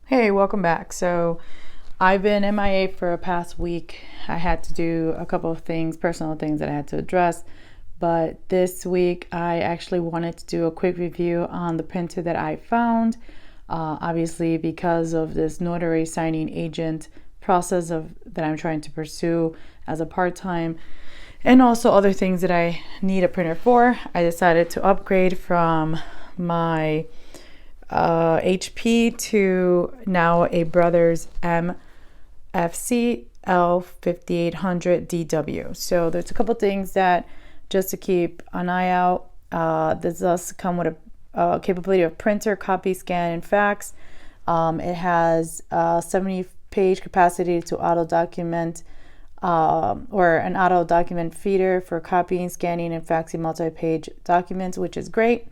Hey, welcome back. So I've been MIA for a past week. I had to do a couple of things, personal things that I had to address. But this week I actually wanted to do a quick review on the printer that I found. Obviously, because of this notary signing agent process that I'm trying to pursue as a part-time, and also other things that I need a printer for, I decided to upgrade from my HP to now a Brother's MFC-L5800dw. So there's a couple things that just to keep an eye out. This does come with a capability of printer, copy, scan, and fax. It has a 70-page capacity to auto document or an auto document feeder for copying, scanning, and faxing multi-page documents, which is great.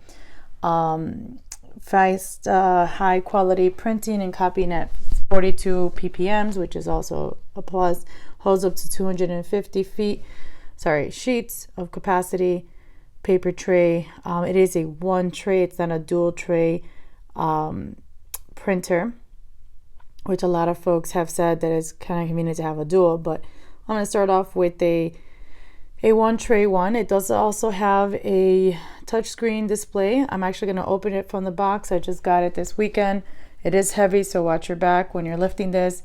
Fast, high quality printing and copying at 42 ppms, which is also a plus. Holds up to 250 sheets of capacity. Paper tray. It is a one tray. It's not a dual tray printer, which a lot of folks have said that it's kind of convenient to have a dual. But I'm going to start off with a one tray one. It does also have a touchscreen display. I'm actually going to open it from the box. I just got it this weekend. It is heavy, so watch your back when you're lifting this.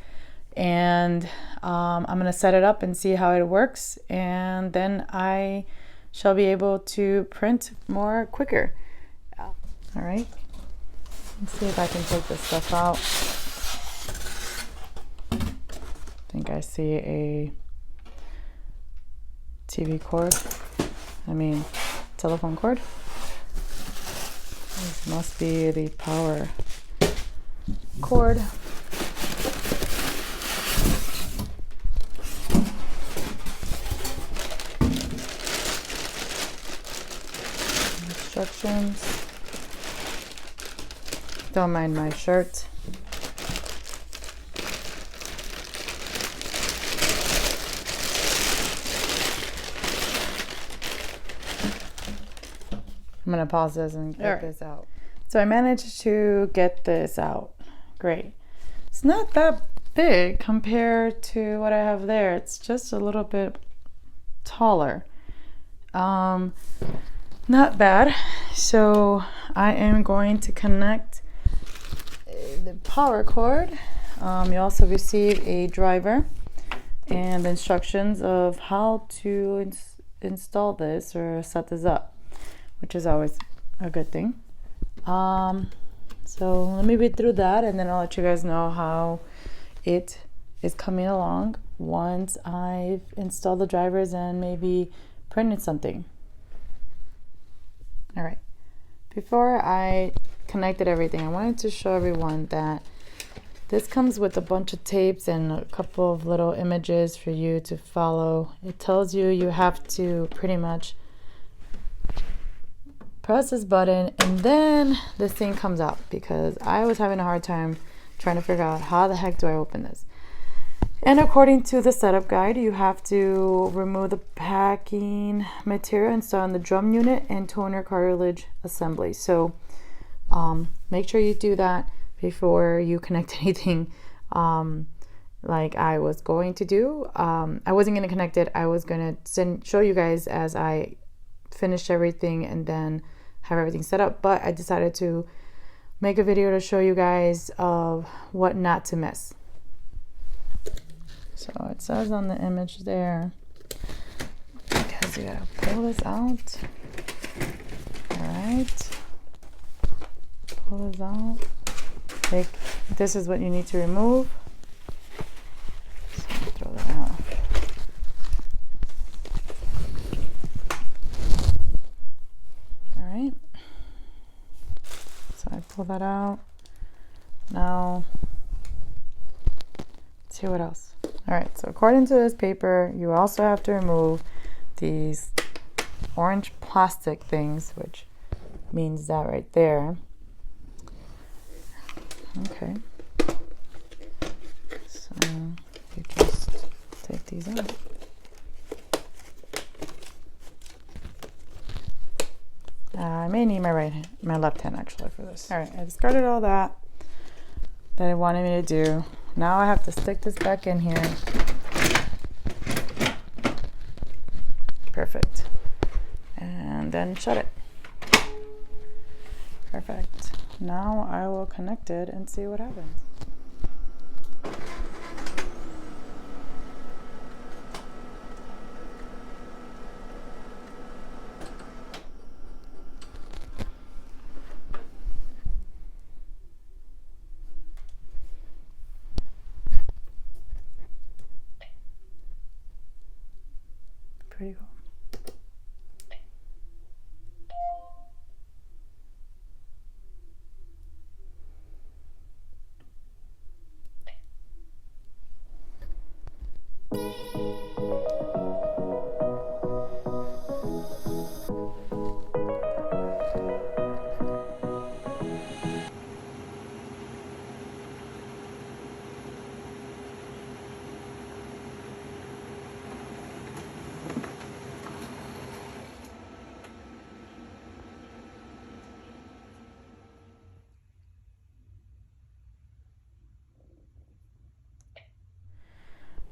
And I'm going to set it up and see how it works, and then I shall be able to print more quicker. All right, let's see if I can take this stuff out. I think I see a telephone cord. This must be the power cord. Instructions. Don't mind my shirt. I'm going to pause this and get this out. So I managed to get this out. Great. It's not that big compared to what I have there. It's just a little bit taller. Not bad. So I am going to connect the power cord. You also receive a driver and instructions of how to install this or set this up, which is always a good thing. So let me read through that, and then I'll let you guys know how it is coming along once I've installed the drivers and maybe printed something. All right, before I connected everything, I wanted to show everyone that this comes with a bunch of tapes and a couple of little images for you to follow. It tells you have to pretty much press this button and then this thing comes out, because I was having a hard time trying to figure out how the heck do I open this. And according to the setup guide, you have to remove the packing material, install in the drum unit and toner cartilage assembly. So make sure you do that before you connect anything like I was going to do. I wasn't going to connect it. I was going to show you guys as I finished everything and then have everything set up, but I decided to make a video to show you guys of what not to miss. So it says on the image there, because you gotta pull this out. All right, pull this out. This is what you need to remove. So throw that out. So I pull that out. Now, let's see what else. All right, so according to this paper, you also have to remove these orange plastic things, which means that right there. Okay. So you just take these out. I may need my left hand actually for this. All right, I discarded all that. that it wanted me to do. Now I have to stick this back in here. Perfect. And then shut it. Perfect. Now I will connect it and see what happens. Pretty cool.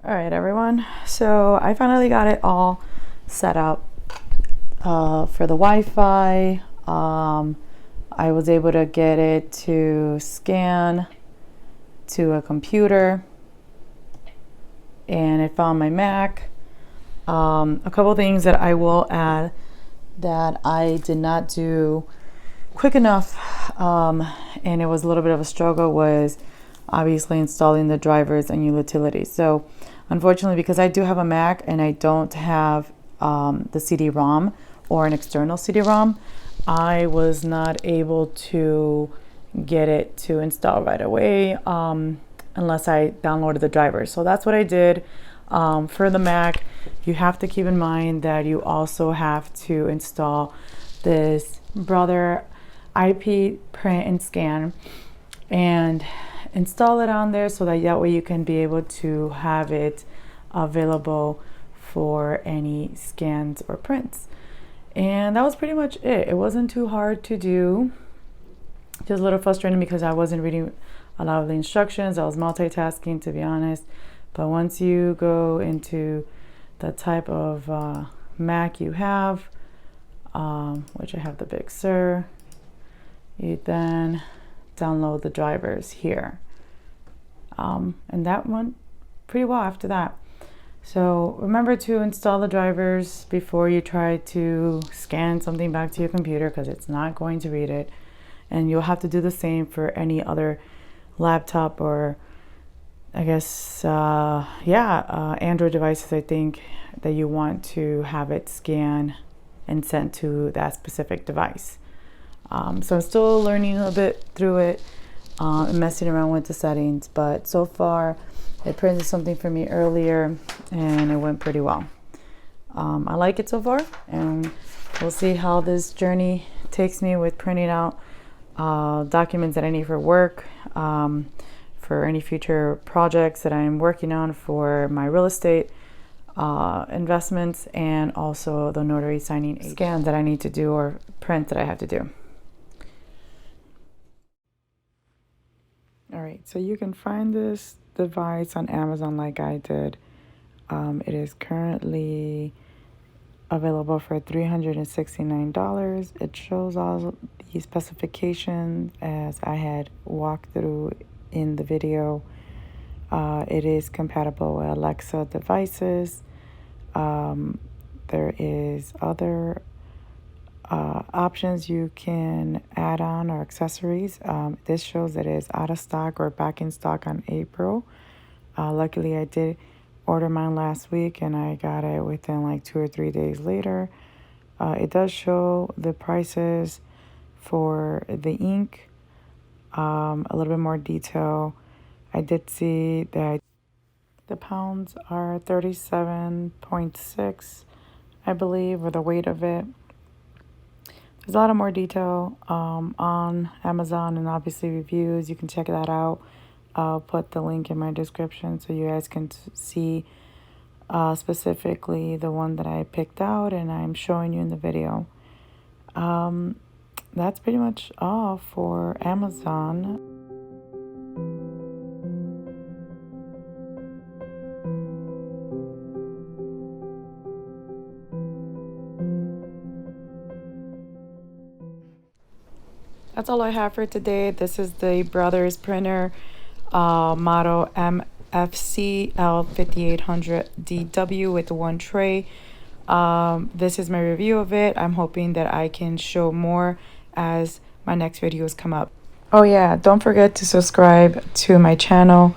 All right, everyone. So I finally got it all set up for the Wi-Fi. I was able to get it to scan to a computer, and it found my Mac. A couple things that I will add that I did not do quick enough, and it was a little bit of a struggle, was obviously installing the drivers and utilities. So unfortunately, because I do have a Mac and I don't have the CD-ROM or an external CD-ROM, I was not able to get it to install right away unless I downloaded the drivers. So that's what I did. For the Mac, you have to keep in mind that you also have to install this Brother IP print and scan and install it on there, so that way you can be able to have it available for any scans or prints. And that was pretty much it. It wasn't too hard to do, just a little frustrating because I wasn't reading a lot of the instructions. I was multitasking, to be honest. But once you go into the type of Mac you have, which I have the Big Sur, you then download the drivers here. And that went pretty well after that. So remember to install the drivers before you try to scan something back to your computer, because it's not going to read it. And you'll have to do the same for any other laptop or I guess, Android devices, I think, that you want to have it scan and sent to that specific device. So I'm still learning a bit through it, messing around with the settings, but so far it printed something for me earlier and it went pretty well. I like it so far, and we'll see how this journey takes me with printing out documents that I need for work, for any future projects that I'm working on for my real estate investments, and also the notary signing scans that I need to do or print that I have to do. All right, so you can find this device on Amazon like I did. It is currently available for $369. It shows all the specifications as I had walked through in the video. It is compatible with Alexa devices. There is other options you can add on, or accessories. This shows that it is out of stock or back in stock on April. Luckily, I did order mine last week and I got it within like 2 or 3 days later. It does show the prices for the ink, a little bit more detail. I did see that the pounds are 37.6, I believe, or the weight of it. There's a lot of more detail on Amazon, and obviously reviews. You can check that out. I'll put the link in my description so you guys can see specifically the one that I picked out and I'm showing you in the video. That's pretty much all for Amazon. that's all I have for today. This is the Brothers printer, model MFC-L5800dw with the one tray. This is my review of it. I'm hoping that I can show more as my next videos come up. Oh yeah, don't forget to subscribe to my channel,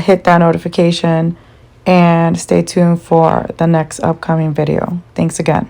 hit that notification, and stay tuned for the next upcoming video. Thanks again.